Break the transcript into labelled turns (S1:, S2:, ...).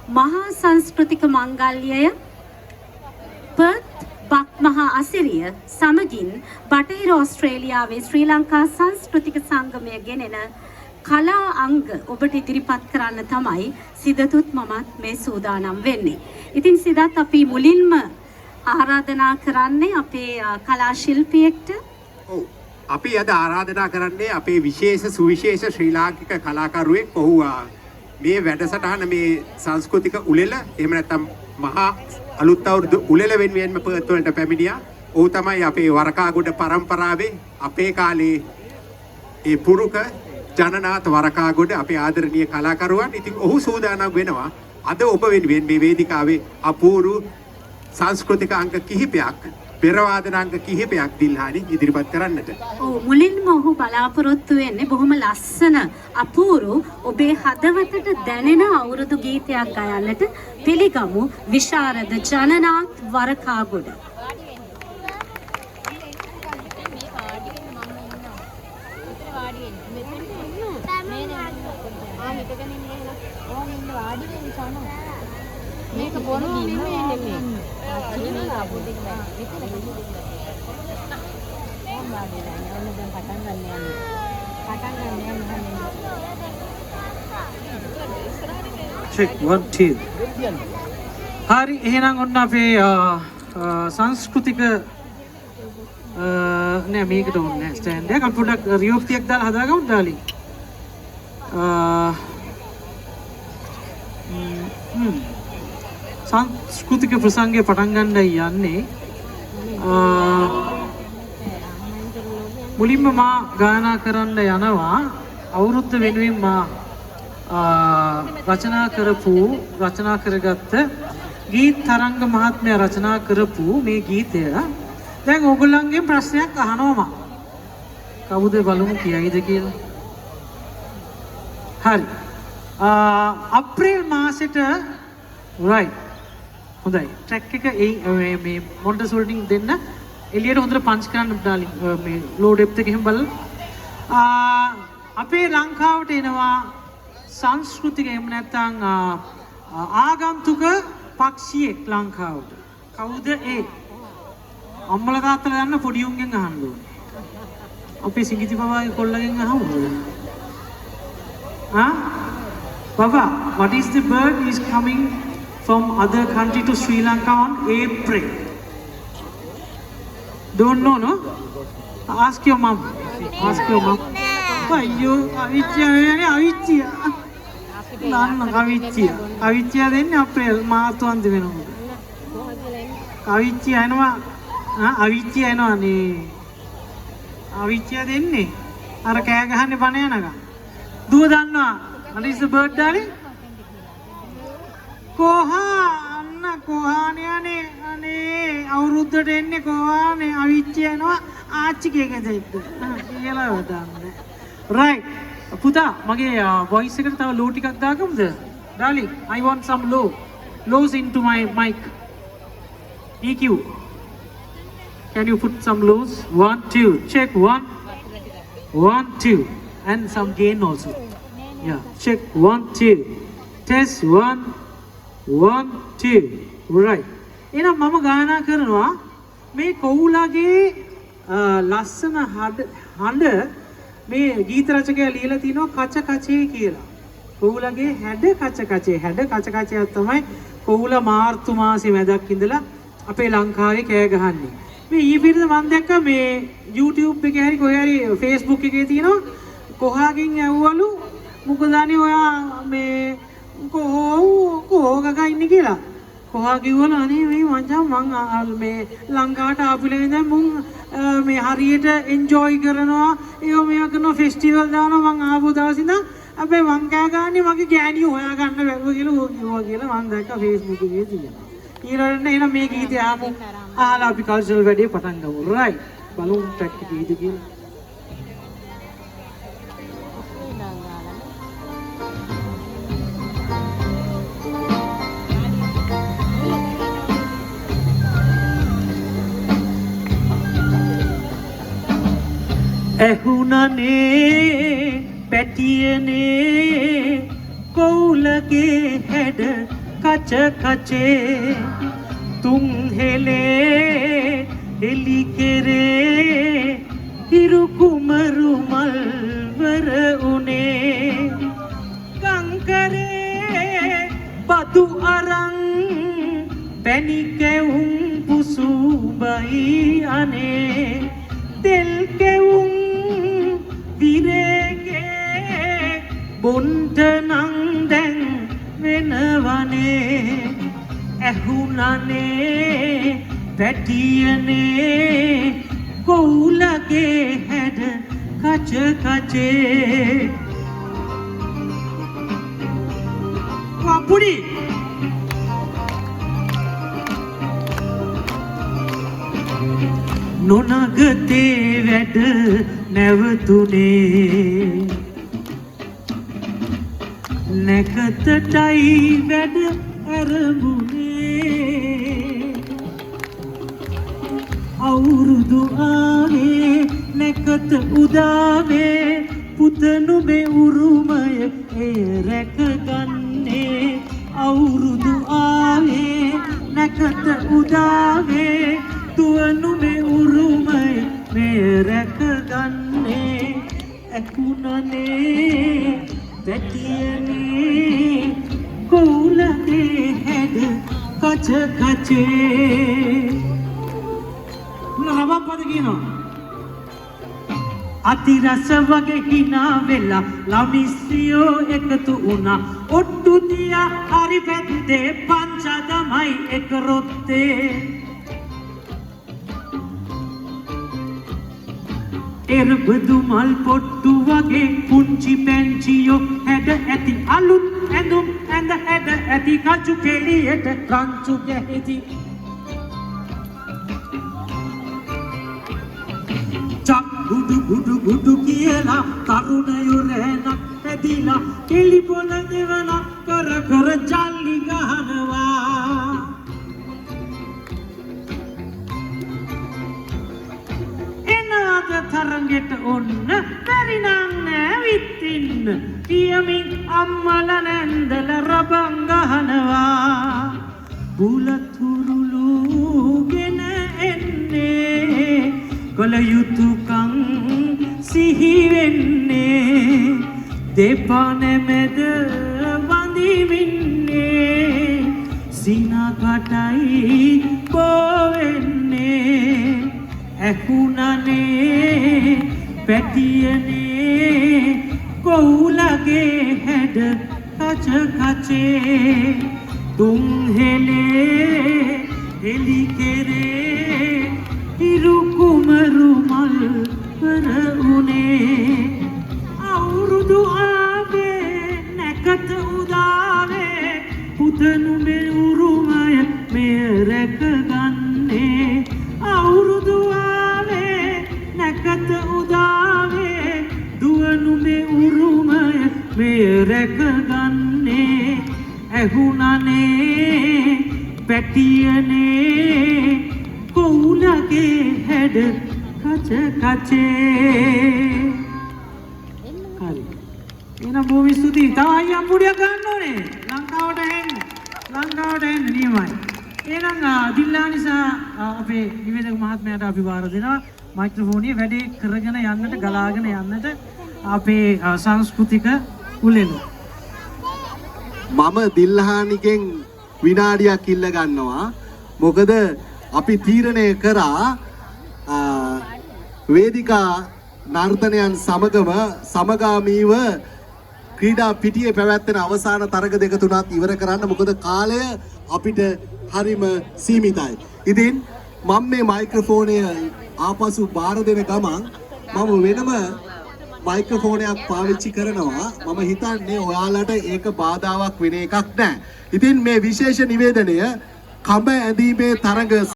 S1: මහා සංස්කෘතික මංගල්‍යය පර්ත් බක් මහා අසිරිය සමගින් බටහිර ඕස්ට්‍රේලියාවේ ශ්‍රී ලංකා සංස්කෘතික සංගමය ගෙනෙන කලා අංග ඔබට ඉදිරිපත් කරන්න තමයි සිදතුත් මමත් මේ සූදානම් වෙන්නේ. ඉතින් සිදත් අපි මුලින්ම ආරාධනා කරන්නේ අපේ කලා ශිල්පියෙක්ට.
S2: ඔව්. අපි අද ආරාධනා කරන්නේ අපේ විශේෂ සුවිශේෂ ශ්‍රී ලාංකික කලාකරුවෙක්. ඔහු මේ වැඩසටහන මේ සංස්කෘතික උළෙල එහෙම නැත්නම් මහා අලුත් අවුරුදු උළෙල වෙනුවෙන්ම පර්ත් වලට පැමිණියා. ඔහු තමයි අපේ වරකාගොඩ පරම්පරාවේ අපේ කාලේ ඒ පුරුක ජනනාථ වරකාගොඩ අපේ ආදරණීය කලාකරුවන්. ඉතින් ඔහු සූදානම් වෙනවා අද ඔබ වෙනුවෙන් මේ වේදිකාවේ අපූර්ව සංස්කෘතික අංග කිහිපයක් පෙරවාදන අංග කිහිපයක් දිල්හානි ඉදිරිපත් කරන්නට.
S1: ඔව් මුලින්ම ඔහු බලාපොරොත්තු වෙන්නේ බොහොම ලස්සන අපූර්ව ඔබේ හදවතට දැනෙන අවුරුදු ගීතයක් ගයන්නට. පිළිගමු විශාරද ජනනාථ් වරකාගොඩ.
S3: මේක බොරු නෙමෙයි
S4: check 1 2 hari එහෙනම් ඔන්න අපේ සංස්කෘතික නෑ මේකට ඕනේ ස්ටෑන්ඩ් එක අපි පොඩ්ඩක් රියොක්තියක් දාලා හදාගමු ඩාලින් සංස්කෘතික ප්‍රසංගය පටන් ගන්නයි යන්නේ මුලින්ම මා ගායනා කරන්න යනවා අවුරුද්ද වෙනුවෙන් මා රචනා කරගත්ත ගීත් තරංග මහත්මයා රචනා කරපු මේ ගීතය දැන් ඕගොල්ලන්ගෙන් ප්‍රශ්නයක් අහනවා මම කවුද බලමු කියයිද කියලා හරි අප්‍රේල් මාසෙට right හොඳයි ට්‍රැක් එක මේ මොන්ටසෝරිටින් දෙන්න එළියට හොඳට පන්ච් කරන්න ඩාලින් මේ ලෝ ඩෙප්ත් එක එහෙම බලලා අපේ ලංකාවට එනවා සංස්කෘතික එහෙම නැත්නම් ආගන්තුක පක්ෂියෙක් ලංකාවට කවුද ඒ අම්මලා තාත්තලා දන්න පොඩි උන්ගෙන් අහන්න ඕනේ අපේ සිඟිති බබාගේ කොල්ලගෙන් අහමු Baba, what is the bird is coming from other country to Sri Lanka on April? Don't know, no? Ask your mom. Ask your mom. Ayyo, avicciya. Nanna avicciya denne April මාර්තු අන්ති වෙනකොට. avicciya එනවා. avicciya එනවා නේ. avicciya දෙන්නේ. අර කෑ ගහන්නේ බණ යනකම්. දුව දන්නවා. What is the bird, darling? කොහානේ අනේ අවුරුද්දට එන්නේ කොහානේ අවිච්චි යනවා ආච්චිගේ ගෙදරට කියලා වදන්නේ right පුතා මගේ voice එකට තව low ටිකක් දාගමුද darling I want some lows into my mic EQ can you put some lows 1 2 check 1 2 and some gain also yeah check 1 2 test 1 2 right එහෙනම් මම ගායනා කරනවා මේ කොවුලගේ ලස්සන හඬ මේ ගීත රචකයා ලියලා තිනවා කච කචේ කියලා. කොවුලගේ හැඩ කච කචේ තමයි කොවුල මාර්තු මාසේ මැදක් ඉඳලා අපේ ලංකාවේ කෑ ගහන්නේ. මේ ඊපිරිත මම දැක්කා මේ YouTube එකේ හරි කොහේ හරි Facebook එකේ තියෙනවා කොහාගෙන් ඇව්වලු මොකද අනේ ඔයා මේ කොහොගක ඉන්නේ කියලා. කොහා කිව්වල අනේ මේ මංජා මං මේ ලංකාවට ආපුලේ ඉඳන් මුන් මේ හරියට එන්ජොයි කරනවා ඒව මේව කරනවා ෆෙස්ටිවල් දානවා මං ආපු දවස් ඉඳන් අපේ මං කෑ ගන්නේ මගේ ගෑණිය හොයා ගන්න බැරුව කියලා ඕක කිව්වා කියලා මං දැක්කා Facebook එකේ තියෙනවා. ඊළඟට එන මේ ගීතය ආපු අහලා අපි කල්චරල් වැඩේ පටන් ගමු. right බලමු ට්‍රැක් එක කීයද කියලා. ඇහුණනේ පැටියනේ කොවුලගේ හැඩ කච කචේ තුන් හෙලේ එලි කෙරේ හිරු කුමරු මල්වර උනේ ගංකරේ බදු අරන් පැණි කැවුම් පුසුබයි අනේ තෙල් කැවුම් විරේගේ බොන්ට නං දැන් වෙනවනේ ඇහුණනේ පැටියනේ කෝලගේ හැඩ කච කචේ වපුඩි නොනගතේ වැඩ නැවතුනේ නැකතටයි වැඩ අරමුනේ අවුරුදු ආවේ නැකත උදාවේ පුතනුඹේ උරුමය එය රැකගන්නේ අවුරුදු ආවේ නැකත උදාවේ තුවනුඹේ උරුමය මෙය රැකගන්නේ ඇකුණනේ පැටියනේ කෝලගේ හැඩ කච කචේ නරබම් පද කියනවා අතිරස වගේ හිනා වෙලා ළමිස්සියෝ එකතු වුණා ඔට්ටු දියා හරි පැත්තේ පංචදමයි එක රොත්තේ එරබදු මල් පොට්ටු වගේ පුංචි පැංචියෝ හැඩ ඇති අලුත් ඇඳුම් ඇඳ හැඩ ඇති කචු කෙලියට රංචු ගැහිති චක් ගුඩු ගුඩු ගුඩු කියලා තරුණයෝ රැනක් පැදිලා කෙලි පොළ දෙවන කර කර ජල්ලි ගහනවා එනාද තරගෙට ඔන්න පරිණං නැවිත්තින්න කියමින් අම්මල නැන්දල රබං ගහනවා බුලතුරුලුගෙන එන්නේ කල යුතුකං සිහි වෙන්නේ දෙපණ මැද වඳිමින්නේ සිනකටයි පොවෙන්නේ ඇකුණනේ පැටියනේ කෝලගේ හැඩ කච කචේ තුන් හෙලේ එලි කෙරේ හිරු කුමරු මල් වර උනේ අවුරුදු ආවේ නැකත උදාවේ පුතනුඹේ උරුමය මෙය රැකගන්නේ අවුරුදු ආවේ නැකත උදාවේ දුවනුඹේ උරුමය මෙය රැකගන්නේ ඇහුණනේ පැටියනේ කෝලගේ හැඩ කච කචේ හරි එහෙනම් බොහොම ස්තුතියි තව අයියා පුඩියක් ගන්න ඕනේ ලංකාවට එන්න නියමයි එහෙනම් දිල්ලානිසා අපේ නිවේදක මහත්මයාට අපි වාර දෙනවා මයික්‍රොෆෝනිය වැඩේ කරගෙන යන්නට ගලාගෙන යන්නට අපේ සංස්කෘතික උලෙල
S5: මම දිල්හානිගෙන් විනාඩියක් ඉල්ල ගන්නවා මොකද අපි තීරණය කරා වේදිකා නර්තනයන් සමගම සමගාමීව ක්‍රීඩා පිටියේ පැවැත්වෙන අවසාන තරග දෙක තුනත් ඉවර කරන්න මොකද කාලය අපිට හරිම සීමිතයි. ඉතින් මම මේ මයික්‍රොෆෝනය ආපසු බාර දෙන ගමන් මම වෙනම මයික්‍රොෆෝනයක් පාවිච්චි කරනවා. මම හිතන්නේ ඔයාලට ඒක බාධාවක් වෙන එකක් නැහැ. ඉතින් මේ විශේෂ නිවේදනය කඹ ඇඳීමේ තරඟ